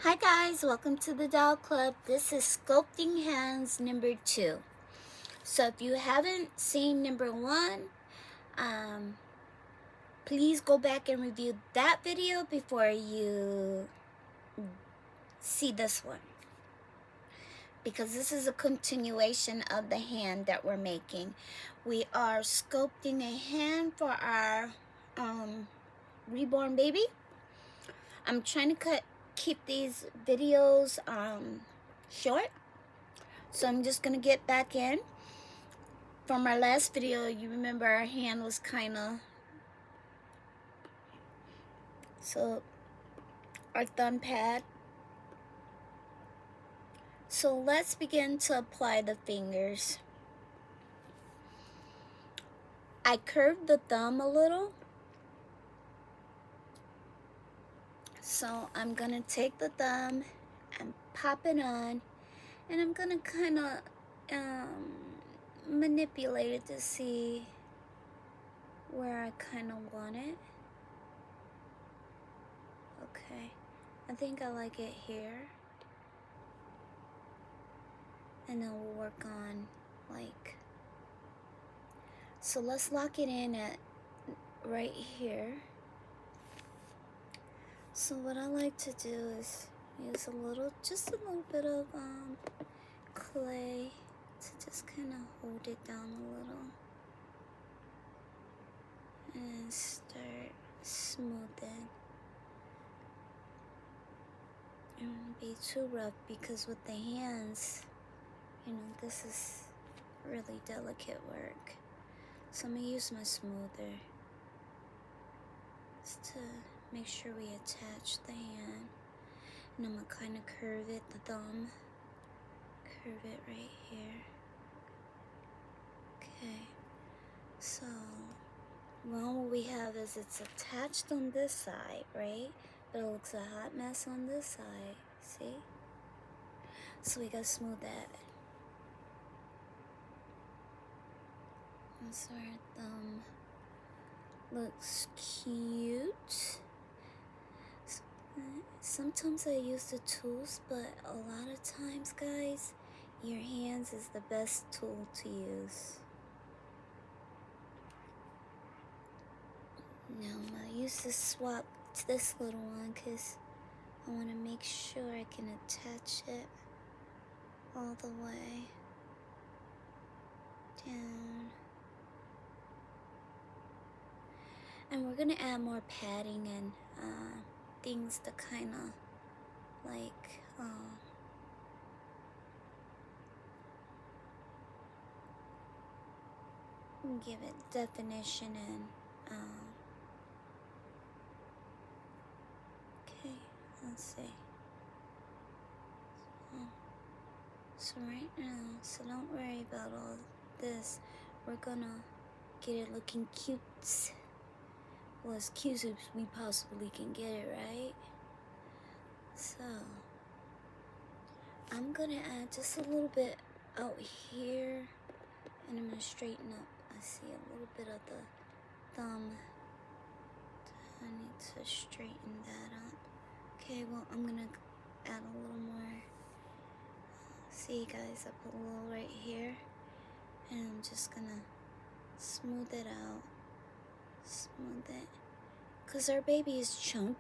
Hi guys, welcome to the Doll Club. This is Sculpting Hands number 2. So if you haven't seen number 1, please go back and review that video before you see this one. Because this is a continuation of the hand that we're making. We are sculpting a hand for our reborn baby. I'm trying to keep these videos short. So I'm just going to get back in. From our last video, you remember our hand was kind of... So, our thumb pad. So let's begin to apply the fingers. I curved the thumb a little. So I'm going to take the thumb and pop it on. And I'm going to kind of manipulate it to see where I kind of want it. Okay, I think I like it here. And then we'll work on like, so let's lock it in at right here. So what I like to do is use just a little bit of clay to just kind of hold it down a little and start smoothing. It won't be too rough because with the hands, you know, this is really delicate work. So I'm going to use my smoother just to make sure we attach the hand. And I'm going to kind of curve it, the thumb. Curve it right here. Okay. So, well, what we have is it's attached on this side, right? But it looks a hot mess on this side. See? So we got to smooth that. So our thumb looks cute. Sometimes I use the tools, but a lot of times, guys, your hands is the best tool to use. Now I'm going to use this swap to this little one because I want to make sure I can attach it all the way down. And we're going to add more padding and things to kind of like give it definition and okay, let's see. So right now, so don't worry about all this. We're gonna get it looking cute. Well, as cute as we possibly can get it, right? So, I'm gonna add just a little bit out here, and I'm gonna straighten up. I see a little bit of the thumb. I need to straighten that up. Okay, well, I'm gonna add a little more. See, guys, I put a little right here, and I'm just gonna smooth it out. Smooth it. Because our baby is chunky,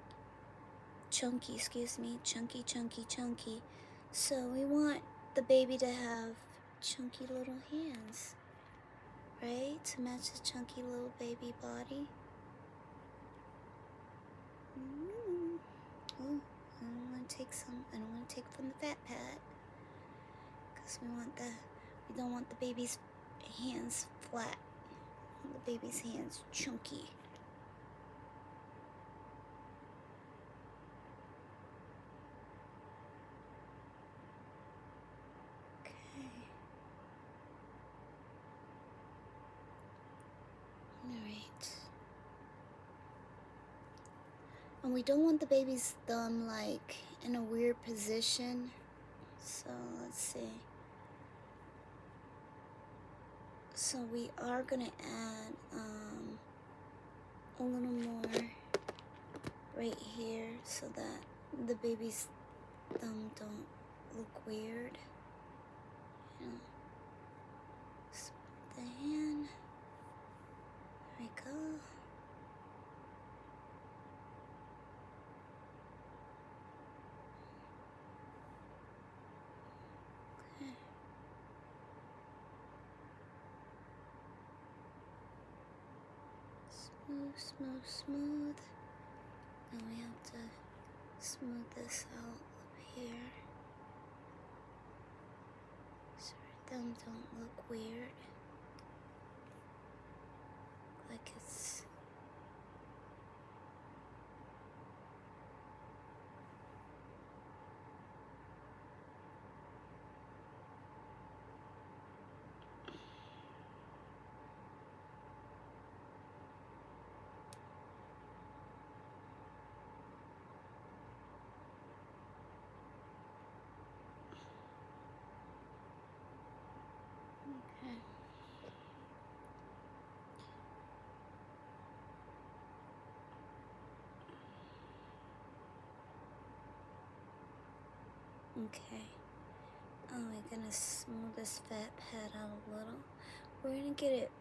chunky. So we want the baby to have chunky little hands, right? To match the chunky little baby body. Oh, I don't want to take some. I don't want to take from the fat pad. Because we don't want the baby's hands flat. We want the baby's hands chunky. And we don't want the baby's thumb like in a weird position. So let's see. So we are gonna add a little more right here so that the baby's thumb don't look weird. You know, smooth the hand. There we go. Okay. Smooth, smooth, smooth. Now we have to smooth this out up here so our thumb don't look weird. Like it's okay. Okay. Oh, we're gonna smooth this fat pad out a little. We're gonna get it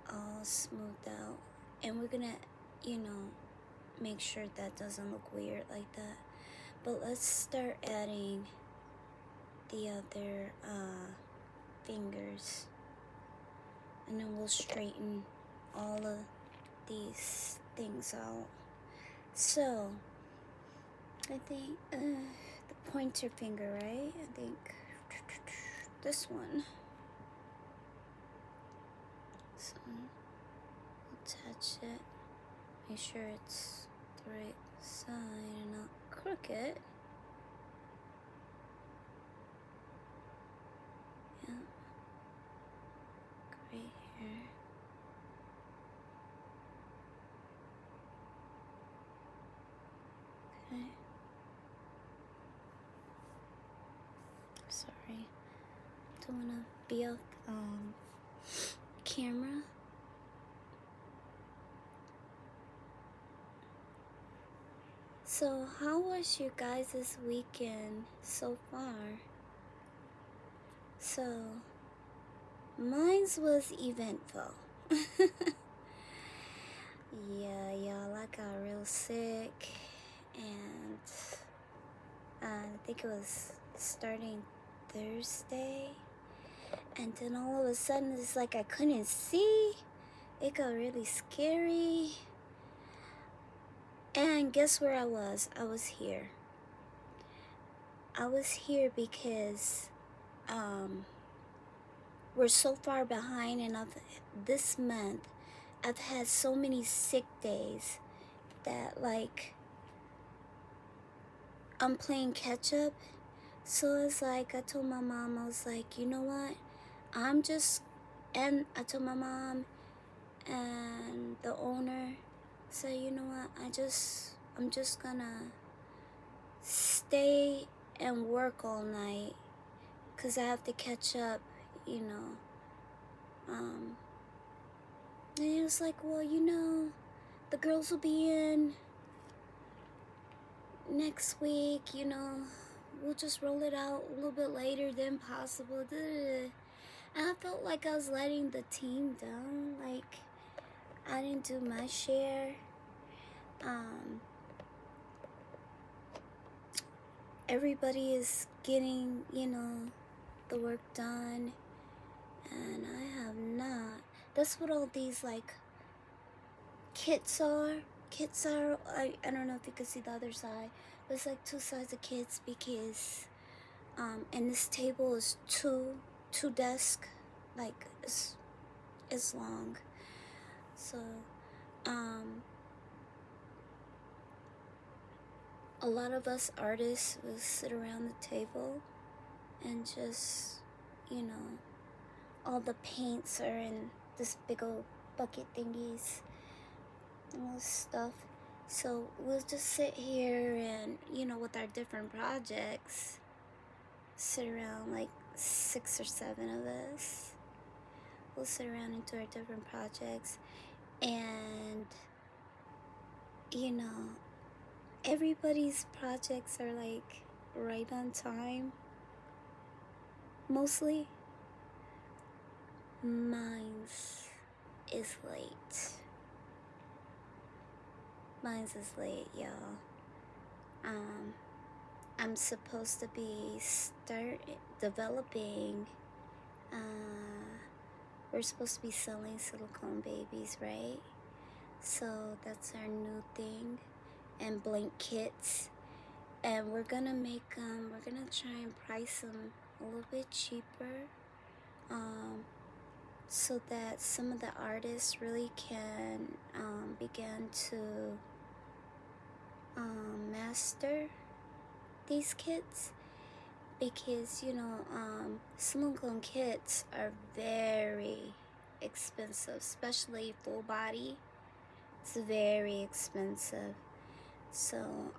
all smoothed out, and we're gonna, make sure that doesn't look weird like that. But let's start adding the other fingers, and then we'll straighten all of these things out. So I think the pointer finger, right? I think this one. So attach it. Make sure it's the right side and not crooked. Yeah. Right here. Okay. Sorry. Don't wanna be off camera. So how was you guys' weekend so far? So mine's was eventful. Yeah, y'all, I got real sick, and I think it was starting Thursday, and then all of a sudden it's like I couldn't see. It got really scary. And guess where I was? I was here. I was here because we're so far behind, and this month I've had so many sick days that like I'm playing catch up. So it's like I told my mom, I was like, you know what? And I told my mom and the owner, say, you know what? I'm just gonna stay and work all night, 'cause I have to catch up, And it was like, well, the girls will be in next week, we'll just roll it out a little bit later than possible. And I felt like I was letting the team down. Like, I didn't do my share. Everybody is getting, the work done, and I have not. That's what all these, like, kits are. I don't know if you can see the other side, but it's like two sides of kits, because, and this table is two desks, like, it's long. So, a lot of us artists will sit around the table and just, all the paints are in this big old bucket thingies and all this stuff. So we'll just sit here and, with our different projects, sit around, like 6 or 7 of us. We'll sit around and do our different projects, and, everybody's projects are like right on time. Mostly, mine's is late. Mine's is late, y'all. I'm supposed to be developing. We're supposed to be selling silicone babies, right? So that's our new thing, and blank kits. And we're gonna make them. We're gonna try and price them a little bit cheaper, so that some of the artists really can begin to master these kits, because silicone kits are very expensive, especially full body. It's very expensive. So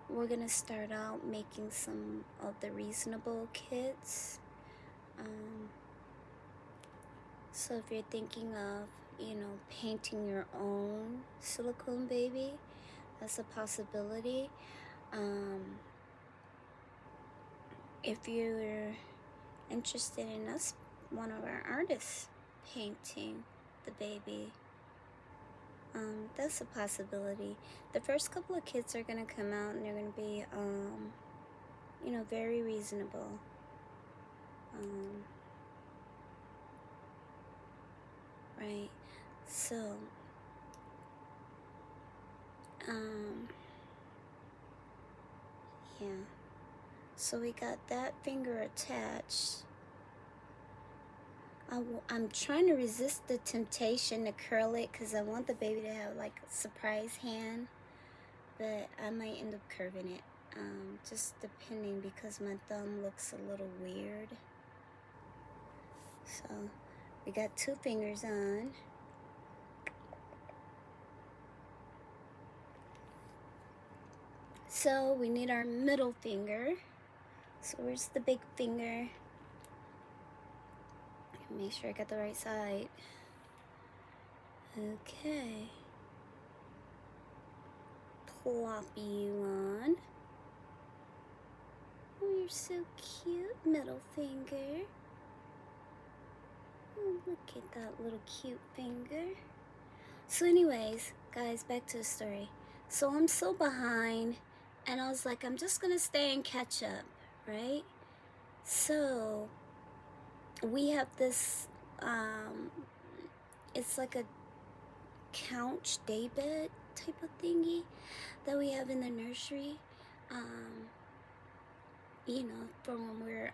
we're gonna start out making some of the reasonable kits. So if you're thinking of painting your own silicone baby, that's a possibility. If you're interested in us, one of our artists, painting the baby, that's a possibility. The first couple of kits are gonna come out and they're gonna be very reasonable. Right, so yeah, so we got that finger attached. I'm trying to resist the temptation to curl it because I want the baby to have like a surprise hand, but I might end up curving it, just depending, because my thumb looks a little weird. So we got 2 fingers on. So we need our middle finger. So where's the big finger? Make sure I got the right side. Okay. Plop you on. Oh, you're so cute, middle finger. Oh, look at that little cute finger. So anyways, guys, back to the story. So I'm so behind, and I was like, I'm just gonna stay and catch up, right? So we have this, it's like a couch daybed type of thingy that we have in the nursery, for when we're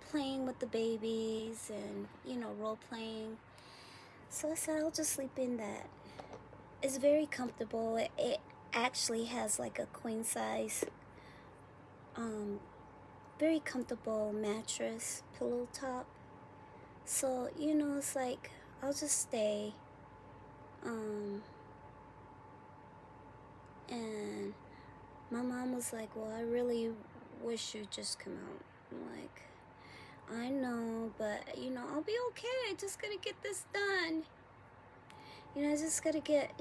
playing with the babies and role playing. So I said I'll just sleep in that. It's very comfortable. It actually has like a queen size, very comfortable mattress, pillow top. So it's like I'll just stay. And my mom was like, well, I really wish you'd just come out. I'm like, I know, but I'll be okay. I just gotta get this done. I just gotta get,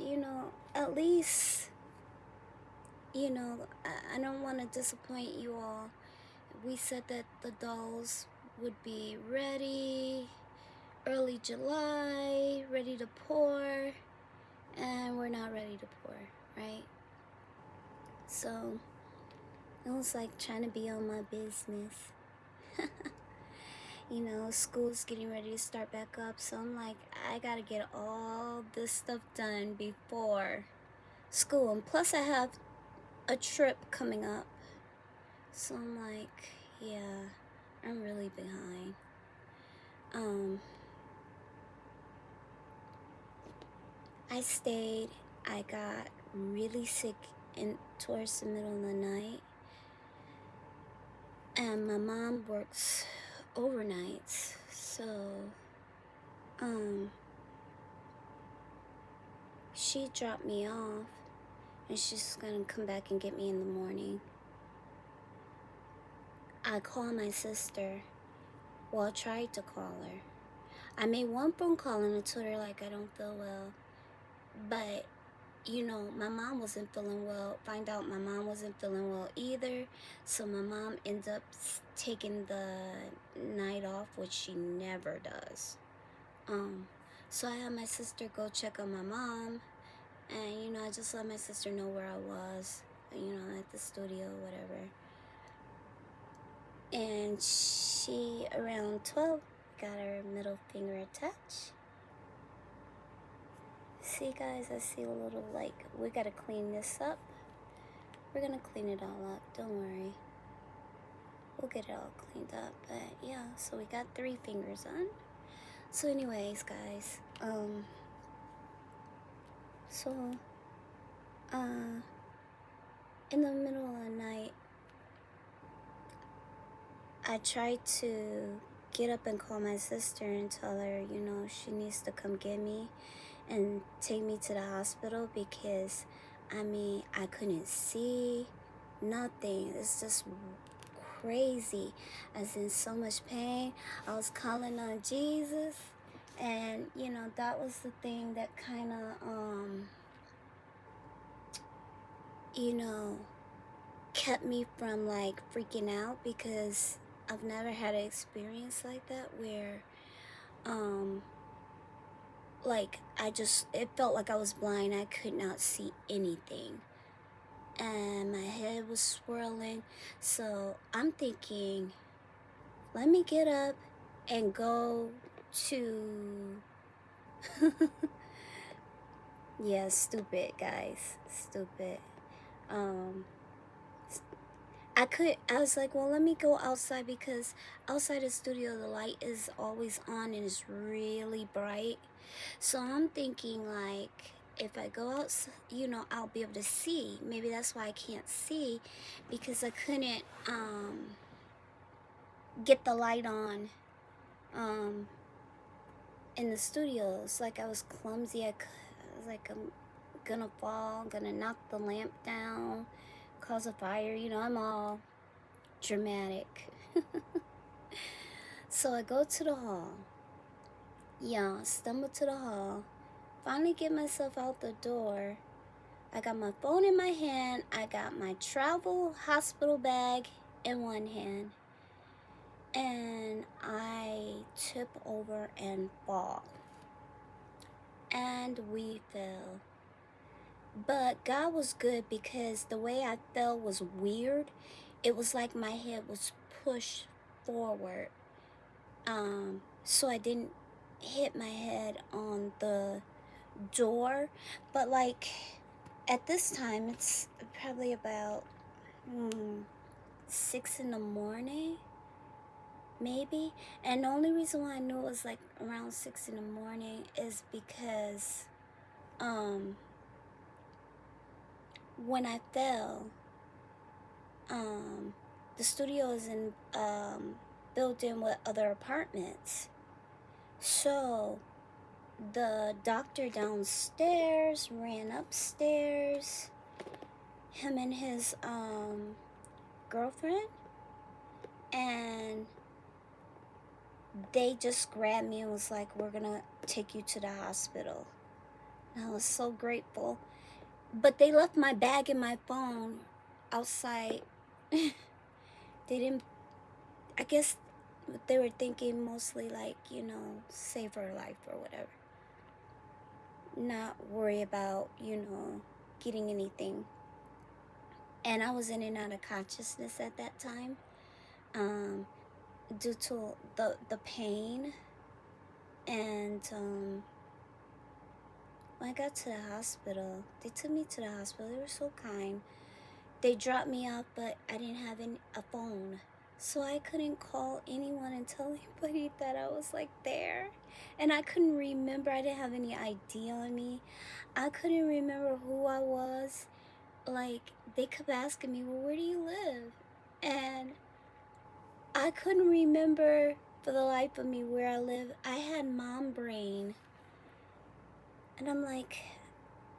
at least, I don't want to disappoint you all. We said that the dolls would be ready early July, ready to pour, and we're not ready to pour, right? So it was like trying to be on my business. School's getting ready to start back up, so I'm like, I gotta get all this stuff done before school, and plus I have a trip coming up, so I'm like, yeah, I'm really behind. I stayed. I got really sick towards the middle of the night, and my mom works overnights, so she dropped me off, and she's gonna come back and get me in the morning. I called my sister. Well, I tried to call her. I made one phone call and I told her like I don't feel well, but you know, my mom wasn't feeling well. Find out my mom wasn't feeling well either. So my mom ended up taking the night off, which she never does. So I had my sister go check on my mom. And, you know, I just let my sister know where I was, you know, at the studio, whatever. And she, around 12, got her middle finger attached. See, guys, I see a little, like, we gotta clean this up. We're gonna clean it all up, don't worry. We'll get it all cleaned up, but yeah, so we got 3 fingers on. So anyways, guys, in the middle of the night, I tried to get up and call my sister and tell her, you know, she needs to come get me and take me to the hospital because, I mean, I couldn't see nothing. It's just crazy. I was in so much pain. I was calling on Jesus, and, you know, that was the thing that kind of, you know, kept me from, like, freaking out, because I've never had an experience like that where, like, it felt like I was blind. I could not see anything. And my head was swirling. So I'm thinking, let me get up and go to... Yeah, stupid, guys. Stupid. I was like, well, let me go outside, because outside the studio, the light is always on and it's really bright. So I'm thinking, like, if I go out, you know, I'll be able to see. Maybe that's why I can't see, because I couldn't get the light on in the studio. It's like I was clumsy. I was like, I'm gonna fall, I'm gonna knock the lamp down, cause a fire. You know, I'm all dramatic. So I go to the hall. Yeah, stumble to the hall. Finally get myself out the door. I got my phone in my hand. I got my travel hospital bag in one hand. And I tip over and fall. And we fell. But God was good, because the way I fell was weird. It was like my head was pushed forward. So I didn't hit my head on the door. But, like, at this time, it's probably about 6 in the morning, maybe. And the only reason why I knew it was like around 6 in the morning is because when I fell, the studio is in built in with other apartments. So the doctor downstairs ran upstairs, him and his girlfriend, and they just grabbed me and was like, we're gonna take you to the hospital. And I was so grateful. But they left my bag and my phone outside. They didn't, I guess they were thinking mostly, like, you know, save her life or whatever. Not worry about, you know, getting anything. And I was in and out of consciousness at that time, due to the pain. And when I got to the hospital, they took me to the hospital. They were so kind. They dropped me off, but I didn't have a phone. So I couldn't call anyone and tell anybody that I was, like, there. And I couldn't remember. I didn't have any ID on me. I couldn't remember who I was. Like, they kept asking me, well, where do you live? And I couldn't remember for the life of me where I live. I had mom brain. And I'm like,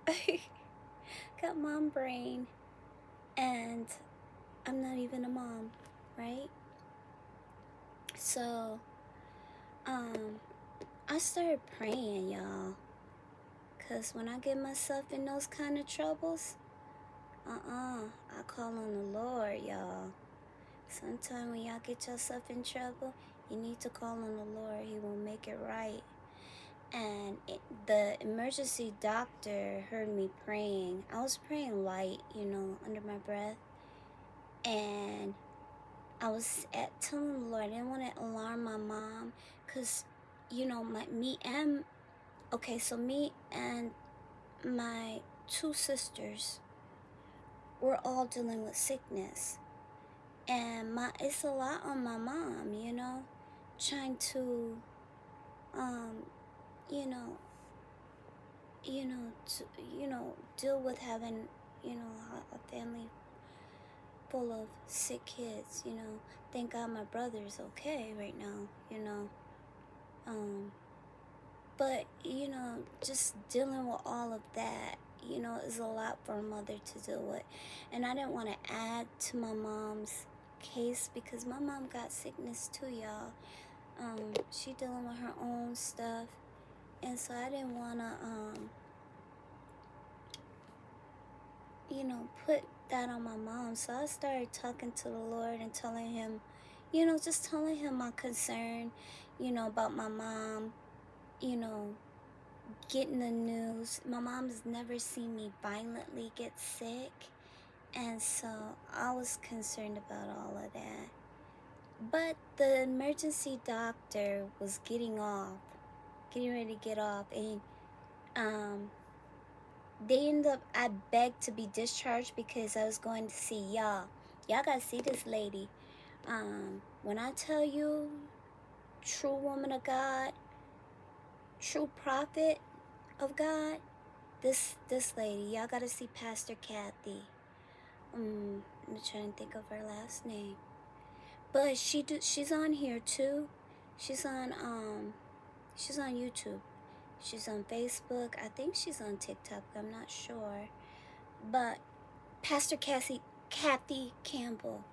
I got mom brain. And I'm not even a mom, right? So, I started praying, y'all. Because when I get myself in those kind of troubles, I call on the Lord, y'all. Sometimes when y'all get yourself in trouble, you need to call on the Lord. He will make it right. And the emergency doctor heard me praying. I was praying light, under my breath. And I was telling the Lord, I didn't want to alarm my mom. Because, me and my two sisters, we're all dealing with sickness. And it's a lot on my mom, trying to, deal with having, a family full of sick kids, Thank God my brother's okay right now, But, just dealing with all of that, is a lot for a mother to deal with. And I didn't want to add to my mom's case because my mom got sickness too, y'all. She dealing with her own stuff. And so I didn't want to, put that on my mom. So I started talking to the Lord and telling him, just telling him my concern, about my mom, getting the news. My mom's never seen me violently get sick. And so I was concerned about all of that. But the emergency doctor was getting ready to get off. And I begged to be discharged because I was going to see y'all. Y'all gotta see this lady. When I tell you, true woman of God, true prophet of God, this lady, y'all gotta see Pastor Kathy. I'm trying to think of her last name, but she's on here too. She's on YouTube. She's on Facebook. I think she's on TikTok. I'm not sure, but Pastor Kathy Campbell.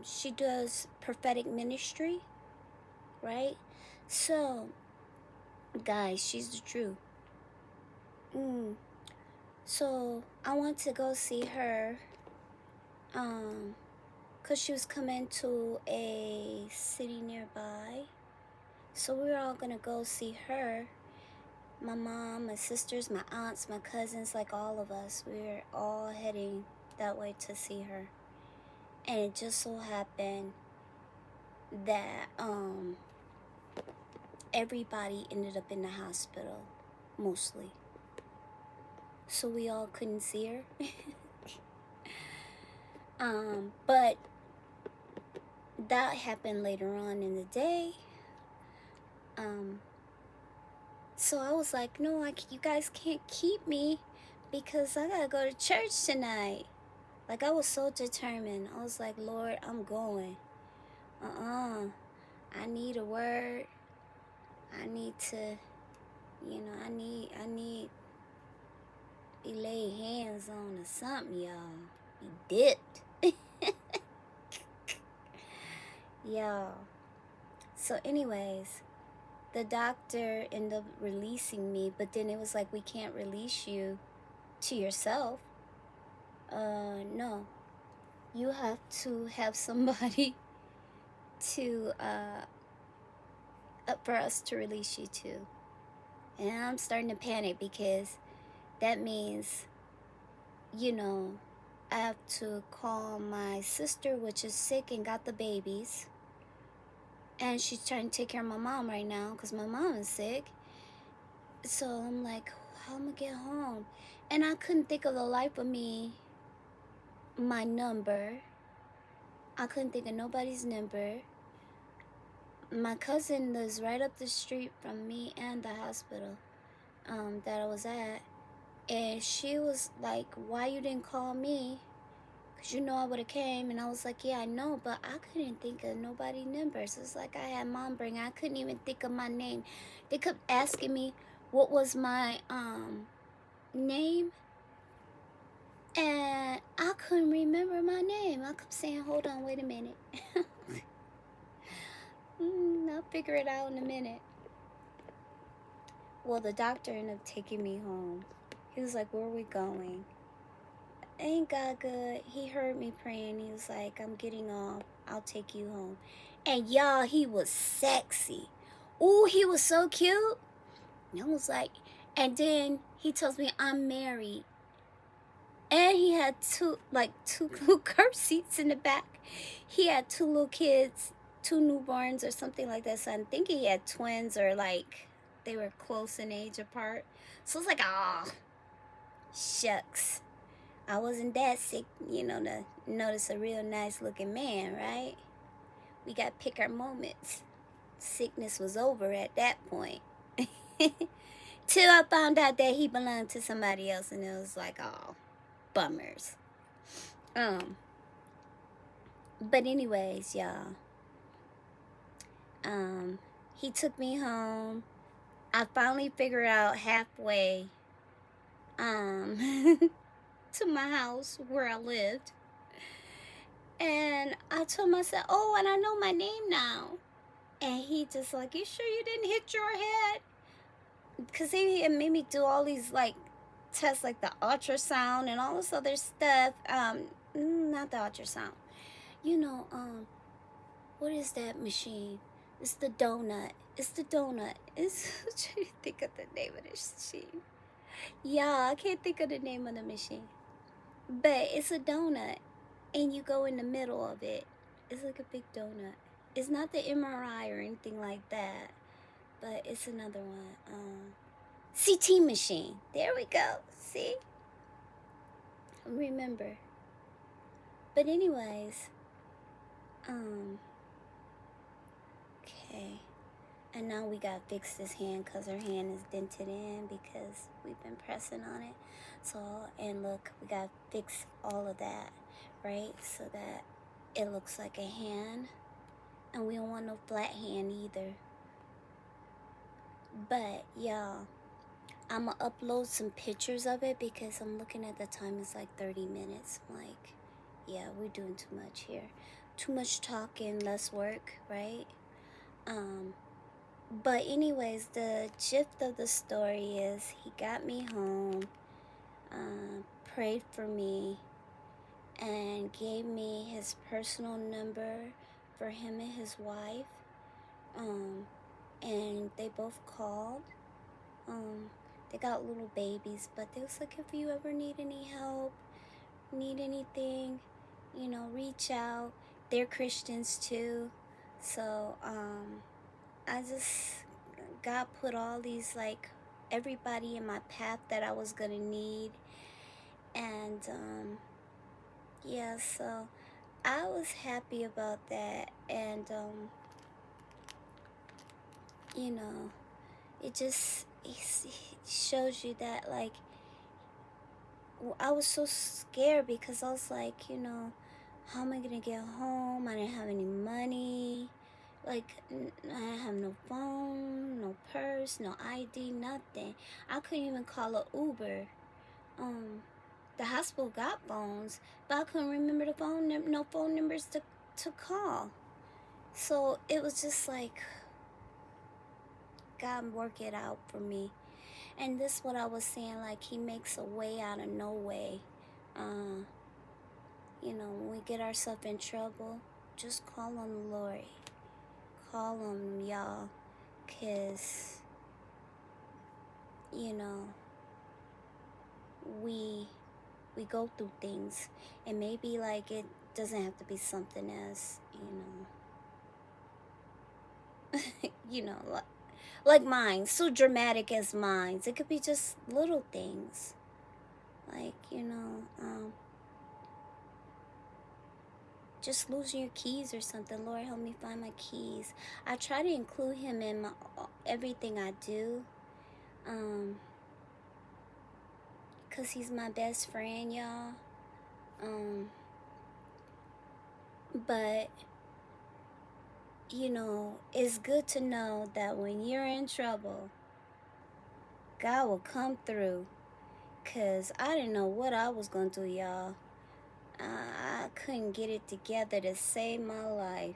She does prophetic ministry, right? So, guys, she's the truth. So I want to go see her, cause she was coming to a city nearby. So we were all gonna go see her. My mom, my sisters, my aunts, my cousins, like all of us. We were all heading that way to see her. And it just so happened that everybody ended up in the hospital, mostly. So we all couldn't see her. But that happened later on in the day. So I was like, no, you guys can't keep me because I gotta go to church tonight. Like, I was so determined. I was like, Lord, I'm going. I need a word. I need to, I need be laid hands on or something, y'all. Be dipped. Y'all. So anyways, the doctor ended up releasing me, but then it was like, we can't release you to yourself. No. You have to have somebody to, for us to release you to. And I'm starting to panic because that means, I have to call my sister, which is sick and got the babies. And she's trying to take care of my mom right now because my mom is sick. So I'm like, how am I gonna get home? And I couldn't think of the life of me, my number. I couldn't think of nobody's number. My cousin lives right up the street from me and the hospital that I was at. And she was like, why you didn't call me? Because I would have came. And I was like, yeah, I know, but I couldn't think of nobody's numbers. It's like I had mom bring. I couldn't even think of my name. They kept asking me what was my name. And I couldn't remember my name. I kept saying, hold on, wait a minute. I'll figure it out in a minute. well, the doctor ended up taking me home. He was like, where are we going? Ain't God good? He heard me praying. He was like, I'm getting off. I'll take you home. And y'all, he was sexy. Ooh, he was so cute. And I was like, and then he tells me I'm married. And he had two little car seats in the back. He had 2 little kids, 2 newborns or something like that. So I'm thinking he had twins, or like they were close in age apart. So it's like, oh, shucks. I wasn't that sick, to notice a real nice looking man, right? We got to pick our moments. Sickness was over at that point. Till I found out that he belonged to somebody else, and it was like, oh, bummers. But anyways, y'all. He took me home. I finally figured out halfway to my house where I lived. And I told myself, oh, and I know my name now. And he just like, you sure you didn't hit your head? Because he made me do all these like tests, like the ultrasound and all this other stuff. Not the ultrasound. What is that machine? It's the donut. It's the donut. I'm trying to think of the name of this machine. Yeah, I can't think of the name of the machine. But it's a donut. And you go in the middle of it. It's like a big donut. It's not the MRI or anything like that. But it's another one. CT machine. There we go. See? Remember. But anyways. Okay. And now we gotta fix this hand because her hand is dented in because we've been pressing on it. So, and look, we gotta fix all of that, right? So that it looks like a hand. And we don't want no flat hand either. But, y'all, I'm gonna upload some pictures of it because I'm looking at the time. It's like 30 minutes. I'm like, yeah, we're doing too much here. Too much talking, less work, right? But anyways, the gist of the story is he got me home, prayed for me, and gave me his personal number for him and his wife. And they both called. They got little babies, but they was like, if you ever need any help, need anything, reach out. They're Christians too. So, God put all these, like, everybody in my path that I was gonna need. And, yeah, so I was happy about that. And, it just shows you that, like, I was so scared because I was like, how am I gonna get home? I didn't have any money. Like, I have no phone, no purse, no ID, nothing. I couldn't even call an Uber. The hospital got phones, but I couldn't remember no phone numbers to call. So it was just like, God work it out for me. And this is what I was saying, like, he makes a way out of no way. When we get ourselves in trouble, just call on the Lord. Call him, y'all, because, we go through things, and maybe, like, it doesn't have to be something as, like mine, so dramatic as mine. It could be just little things, like, just losing your keys or something. Lord, help me find my keys. I try to include him in everything I do, because he's my best friend, y'all. But, it's good to know that when you're in trouble, God will come through, because I didn't know what I was going to do, y'all. I couldn't get it together to save my life.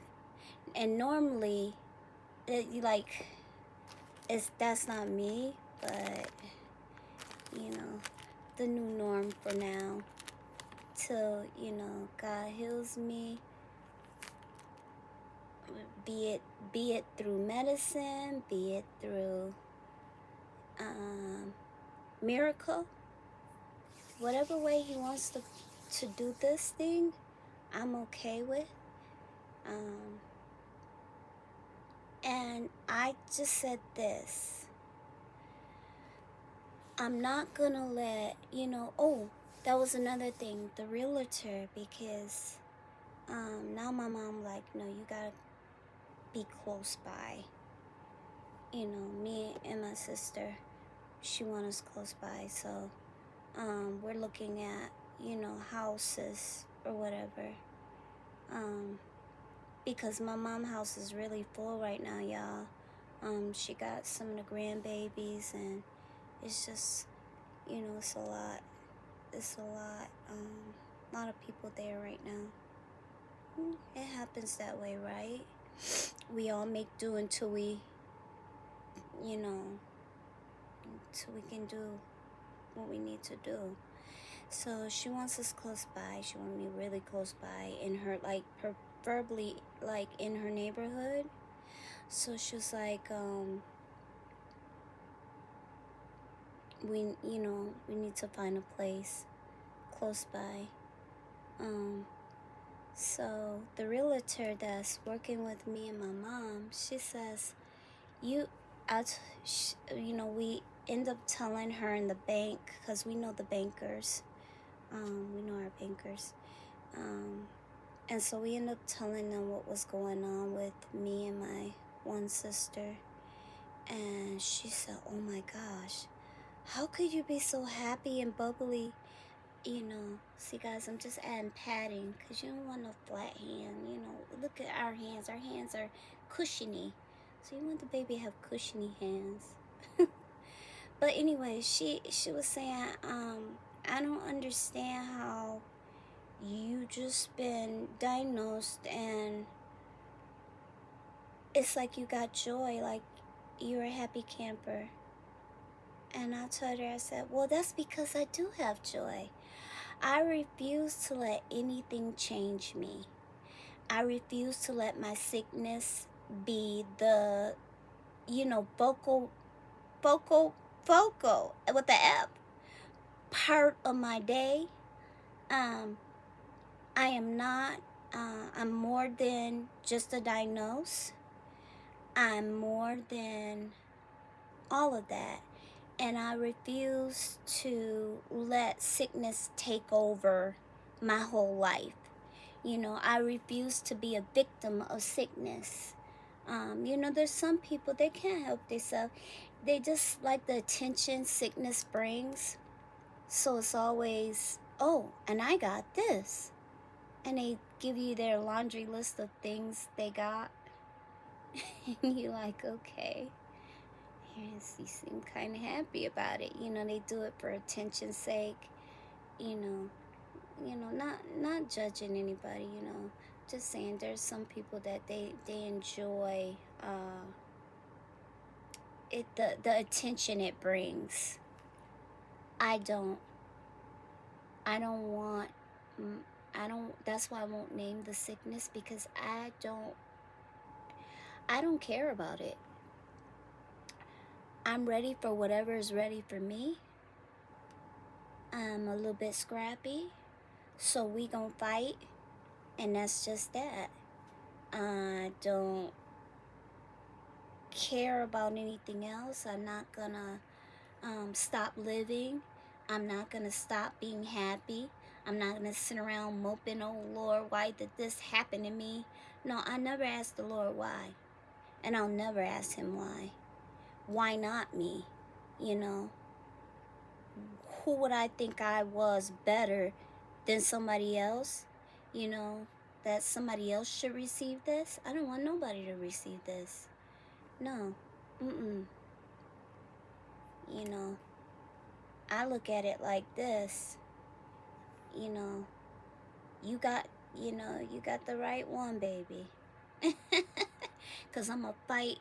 And normally, that's not me. but, you know, the new norm for now. Till, you know, God heals me. Be it through medicine, be it through miracle. Whatever way he wants to do this thing, I'm okay with. And I just said this. I'm not gonna let, you know, oh, that was another thing, the realtor, because now my mom like, no, you gotta be close by. You know, me and my sister, she wants us close by, so we're looking at, you know, houses or whatever. Because my mom's house is really full right now, y'all. She got some of the grandbabies, and it's just, you know, it's a lot. It's a lot of people there right now. It happens that way, right? We all make do until we, you know, until we can do what we need to do. So she wants us close by. She wants me really close by in her, like, preferably, like, in her neighborhood. So she was like, we need to find a place close by. So the realtor that's working with me and my mom, she says, we end up telling her in the bank, because we know the bankers. We know our bankers. And so we end up telling them what was going on with me and my one sister. And she said, oh my gosh, how could you be so happy and bubbly? You know, see guys, I'm just adding padding because you don't want a flat hand. You know, look at our hands. Our hands are cushiony. So you want the baby to have cushiony hands. But anyway, she was saying, I don't understand how you just been diagnosed and it's like you got joy, like you're a happy camper. And I told her, I said, well, that's because I do have joy. I refuse to let anything change me. I refuse to let my sickness be the, you know, vocal with the F part of my day. I am not, I'm more than just a diagnose. I'm more than all of that. And I refuse to let sickness take over my whole life. You know, I refuse to be a victim of sickness. You know, there's some people, they can't help themselves. They just like the attention sickness brings. So it's always, oh, and I got this. And they give you their laundry list of things they got. And you're like, okay. Yes, you seem kind of happy about it. You know, they do it for attention's sake. You know, not judging anybody, you know. Just saying there's some people that they enjoy the attention it brings. I don't want, that's why I won't name the sickness, because I don't care about it. I'm ready for whatever is ready for me. I'm a little bit scrappy, so we gonna fight, and that's just that. I don't care about anything else. I'm not gonna stop living. I'm not gonna stop being happy. I'm not gonna sit around moping, oh Lord, why did this happen to me? No, I never asked the Lord why, and I'll never ask him why. Why not me? You know, who would I think I was better than somebody else? You know, that somebody else should receive this? I don't want nobody to receive this. No. You know, I look at it like this. You know, you got the right one, baby. Because I'm going to fight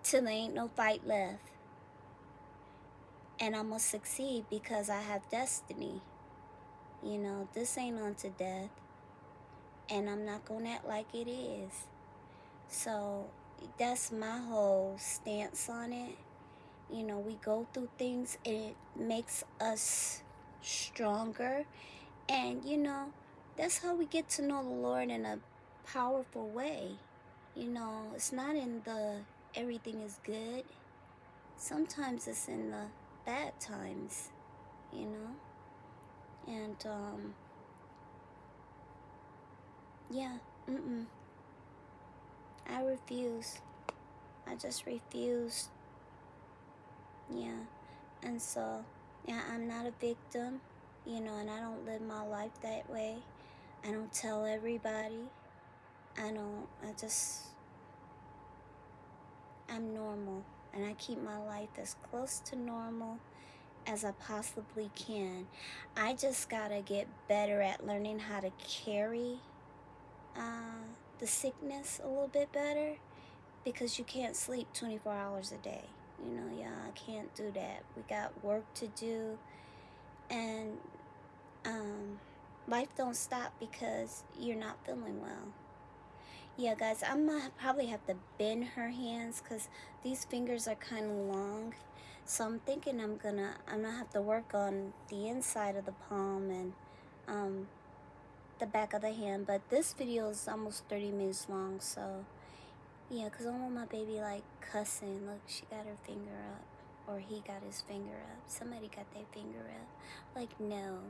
till there ain't no fight left. And I'm going to succeed because I have destiny. You know, this ain't unto death. And I'm not going to act like it is. So that's my whole stance on it. You know, we go through things and it makes us stronger. And, you know, that's how we get to know the Lord in a powerful way. You know, it's not in the everything is good. Sometimes it's in the bad times, you know. And, yeah, I refuse. I just refuse. Yeah. And so, yeah, I'm not a victim, you know, and I don't live my life that way. I don't tell everybody. I'm normal. And I keep my life as close to normal as I possibly can. I just gotta get better at learning how to carry the sickness a little bit better, because you can't sleep 24 hours a day. You know, yeah, I can't do that. We got work to do, and life don't stop because you're not feeling well. Yeah, guys, I'm gonna probably have to bend her hands because these fingers are kind of long. So I'm thinking I'm gonna have to work on the inside of the palm and the back of the hand. But this video is almost 30 minutes long, so yeah, because I don't want my baby like cussing. Look, she got her finger up, or he got his finger up. Somebody got their finger up. Like, no,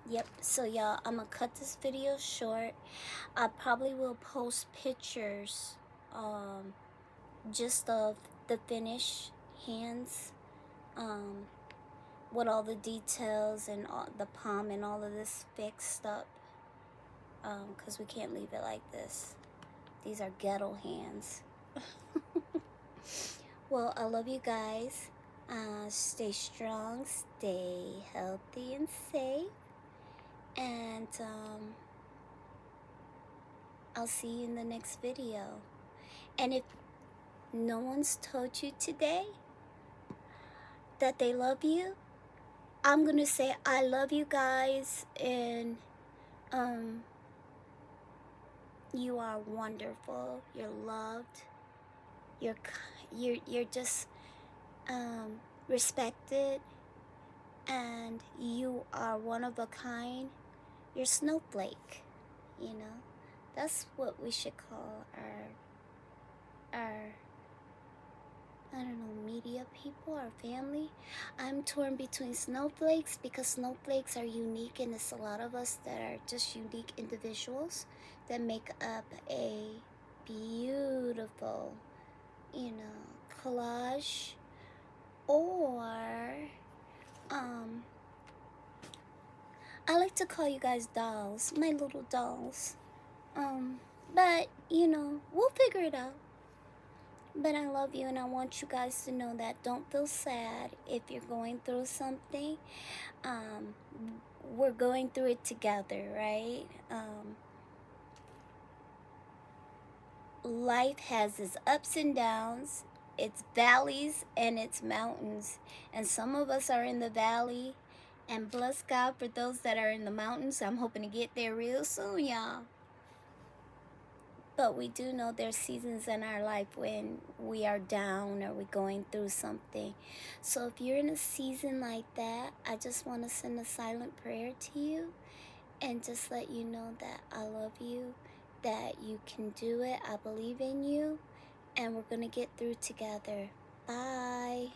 Yep, so y'all, I'm gonna cut this video short. I probably will post pictures just of the finished hands, with all the details and all the palm and all of this fixed up, because we can't leave it like this. These are ghetto hands. Well, I love you guys. Stay strong, stay healthy and safe, and I'll see you in the next video. And if no one's told you today that they love you, I'm gonna say I love you guys, and you are wonderful. You're loved. You're just respected, and you are one of a kind. You're snowflake. You know, that's what we should call our I don't know, media people, our family. I'm torn between snowflakes because snowflakes are unique, and it's a lot of us that are just unique individuals that make up a beautiful, you know, collage. Or I like to call you guys dolls, my little dolls. But you know, we'll figure it out. But I love you, and I want you guys to know that don't feel sad if you're going through something. We're going through it together, right? Life has its ups and downs, its valleys and its mountains. And some of us are in the valley, and bless God for those that are in the mountains. I'm hoping to get there real soon, y'all. But we do know there's seasons in our life when we are down or we're going through something. So if you're in a season like that, I just want to send a silent prayer to you and just let you know that I love you, that you can do it. I believe in you, and we're going to get through together. Bye.